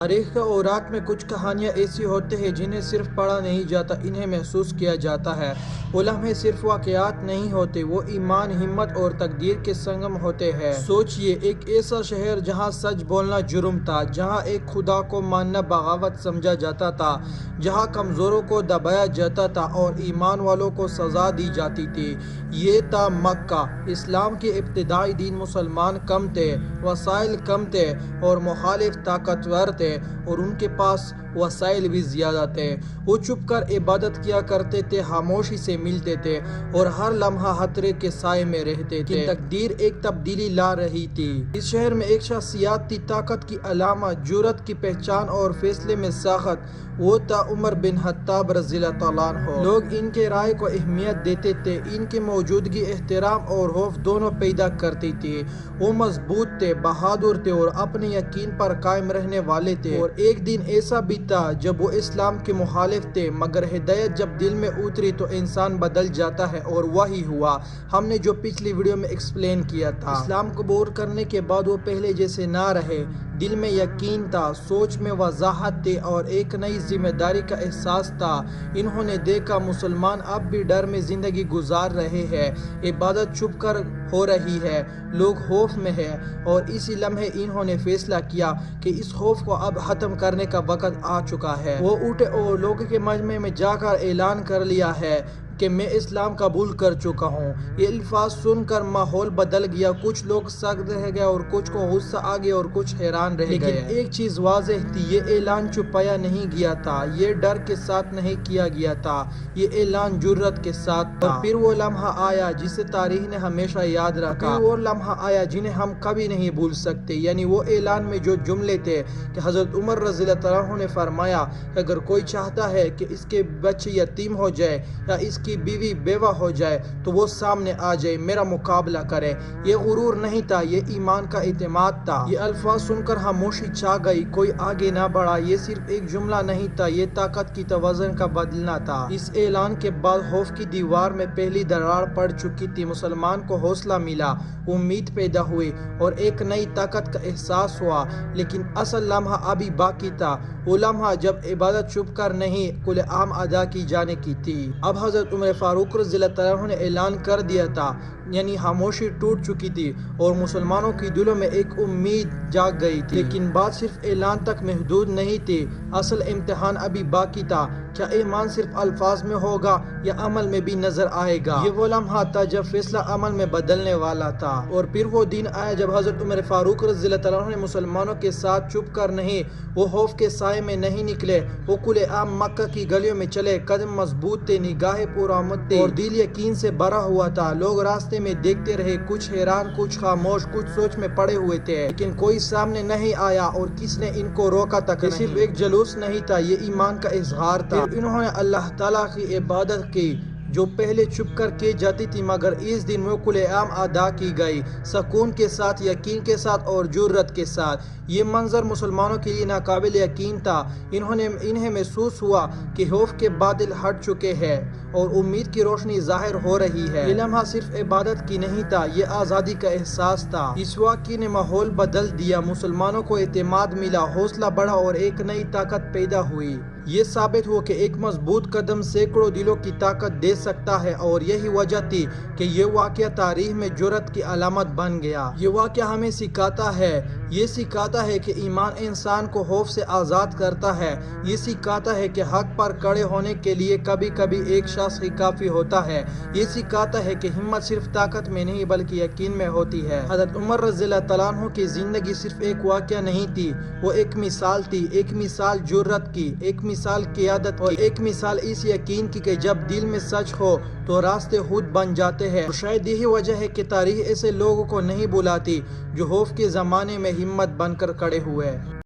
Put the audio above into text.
تاریخ کے اوراق میں کچھ کہانیاں ایسی ہوتی ہیں جنہیں صرف پڑھا نہیں جاتا، انہیں محسوس کیا جاتا ہے۔ وہ لمحے صرف واقعات نہیں ہوتے، وہ ایمان، ہمت اور تقدیر کے سنگم ہوتے ہیں۔ سوچئے، ایک ایسا شہر جہاں سچ بولنا جرم تھا، جہاں ایک خدا کو ماننا بغاوت سمجھا جاتا تھا، جہاں کمزوروں کو دبایا جاتا تھا اور ایمان والوں کو سزا دی جاتی تھی۔ یہ تھا مکہ۔ اسلام کے ابتدائی دن مسلمان کم تھے، وسائل کم تھے اور مخالف طاقتور تھے، اور ان کے پاس وسائل بھی زیادہ تھے۔ وہ چھپ کر عبادت کیا کرتے تھے، خاموشی سے ملتے تھے اور ہر لمحہ خطرے کے سائے میں رہتے تھے۔ لیکن تقدیر ایک تبدیلی لا رہی تھی۔ اس شہر میں ایک شخصیت تھی، طاقت کی علامت، جرأت کی پہچان اور فیصلے میں سخت۔ وہ تھا عمر بن خطاب رضی اللہ عنہ۔ لوگ ان کے رائے کو اہمیت دیتے تھے، ان کی موجودگی احترام اور خوف دونوں پیدا کرتی تھی۔ وہ مضبوط تھے، بہادر تھے اور اپنے یقین پر قائم رہنے والے تھے۔ اور ایک دن ایسا بھی تھا جب وہ اسلام کے مخالف تھے، مگر ہدایت جب دل میں اتری تو انسان بدل جاتا ہے، اور وہی ہوا۔ ہم نے جو پچھلی ویڈیو میں ایکسپلین کیا تھا، اسلام قبول کرنے کے بعد وہ پہلے جیسے نہ رہے۔ دل میں یقین تھا، سوچ میں وضاحت تھی اور ایک نئی ذمہ داری کا احساس تھا۔ انہوں نے دیکھا مسلمان اب بھی ڈر میں زندگی گزار رہے ہیں، عبادت چھپ کر ہو رہی ہے، لوگ خوف میں ہیں، اور اسی لمحے انہوں نے فیصلہ کیا کہ اس خوف کو اب ختم کرنے کا وقت آ چکا ہے۔ وہ اٹھے اور لوگوں کے مجمع میں جا کر اعلان کر لیا ہے کہ میں اسلام قبول کر چکا ہوں۔ یہ الفاظ سن کر ماحول بدل گیا، کچھ لوگ سخت رہ گئے اور کچھ کو غصہ آ گیا اور کچھ حیران رہ گئے۔ لیکن ایک چیز واضح تھی، یہ اعلان چھپایا نہیں گیا تھا، یہ ڈر کے ساتھ نہیں کیا گیا تھا، یہ اعلان جرأت کے ساتھ تھا۔ اور پھر وہ لمحہ آیا جسے تاریخ نے ہمیشہ یاد رکھا، پھر وہ لمحہ آیا جنہیں ہم کبھی نہیں بھول سکتے، یعنی وہ اعلان میں جو جملے تھے کہ حضرت عمر رضی اللہ عنہ نے فرمایا کہ اگر کوئی چاہتا ہے کہ اس کے بچے یتیم ہو جائے یا اس کی بیوی بیوہ ہو جائے تو وہ سامنے آ جائے، میرا مقابلہ کرے۔ یہ غرور نہیں تھا، یہ ایمان کا اعتماد تھا۔ یہ الفاظ سن کر خاموشی چھا گئی، کوئی آگے نہ بڑھا۔ یہ صرف ایک جملہ نہیں تھا، یہ طاقت کی توازن کا بدلنا تھا۔ اس اعلان کے بعد خوف کی دیوار میں پہلی دراڑ پڑ چکی تھی، مسلمان کو حوصلہ ملا، امید پیدا ہوئی اور ایک نئی طاقت کا احساس ہوا۔ لیکن اصل لمحہ ابھی باقی تھا، وہ لمحہ جب عبادت چھپ کر نہیں کھلے عام ادا کی جانے کی تھی۔ اب حضرت عمر فاروق رضی اللہ عنہ نے اعلان کر دیا تھا، یعنی خاموشی ٹوٹ چکی تھی اور مسلمانوں کی دلوں میں ایک امید جاگ گئی تھی۔ لیکن بات صرف اعلان تک محدود نہیں تھی، اصل امتحان ابھی باقی تھا۔ کیا ایمان صرف الفاظ میں ہوگا یا عمل میں بھی نظر آئے گا؟ یہ وہ لمحہ تھا جب فیصلہ عمل میں بدلنے والا تھا۔ اور پھر وہ دن آیا جب حضرت عمر فاروق رضی اللہ عنہ نے مسلمانوں کے ساتھ چھپ کر نہیں، وہ خوف کے سائے میں نہیں نکلے، وہ کھلے عام مکہ کی گلیوں میں چلے، قدم مضبوط تھے، نگاہیں پرامید تھے اور دل یقین سے بھرا ہوا تھا۔ لوگ راستے میں دیکھتے رہے، کچھ حیران، کچھ خاموش، کچھ سوچ میں پڑے ہوئے تھے، لیکن کوئی سامنے نہیں آیا اور کس نے ان کو روکا تک نہیں۔ یہ صرف ایک جلوس نہیں تھا، یہ ایمان کا اظہار تھا۔ پھر انہوں نے اللہ تعالیٰ کی عبادت کی جو پہلے چھپ کر کی جاتی تھی، مگر اس دن وہ کھلے عام ادا کی گئی، سکون کے ساتھ، یقین کے ساتھ اور جرأت کے ساتھ۔ یہ منظر مسلمانوں کے لیے ناقابل یقین تھا۔ انہیں محسوس ہوا کہ خوف کے بادل ہٹ چکے ہیں اور امید کی روشنی ظاہر ہو رہی ہے۔ یہ لمحہ صرف عبادت کی نہیں تھا، یہ آزادی کا احساس تھا۔ اس واقعے نے ماحول بدل دیا، مسلمانوں کو اعتماد ملا، حوصلہ بڑھا اور ایک نئی طاقت پیدا ہوئی۔ یہ ثابت ہوا کہ ایک مضبوط قدم سینکڑوں دلوں کی طاقت دے سکتا ہے، اور یہی وجہ تھی کہ یہ واقعہ تاریخ میں جرأت کی علامت بن گیا۔ یہ واقعہ ہمیں سکھاتا ہے، یہ سکھاتا ہے کہ ایمان انسان کو خوف سے آزاد کرتا ہے، یہ سکھاتا ہے کہ حق پر کھڑے ہونے کے لیے کبھی کبھی ایک شخص ہی کافی ہوتا ہے، یہ سکھاتا ہے کہ ہمت صرف طاقت میں نہیں بلکہ یقین میں ہوتی ہے۔ حضرت عمر رضی اللہ عنہ کی زندگی صرف ایک واقعہ نہیں تھی، وہ ایک مثال تھی، ایک مثال جرأت کی، ایک مثال قیادت کی، اور ایک مثال اس یقین کی کہ جب دل میں سچ ہو تو راستے خود بن جاتے ہیں۔ اور شاید یہی وجہ ہے کہ تاریخ ایسے لوگوں کو نہیں بلاتی جو خوف کے زمانے میں ہمت بن کر کھڑے ہوئے۔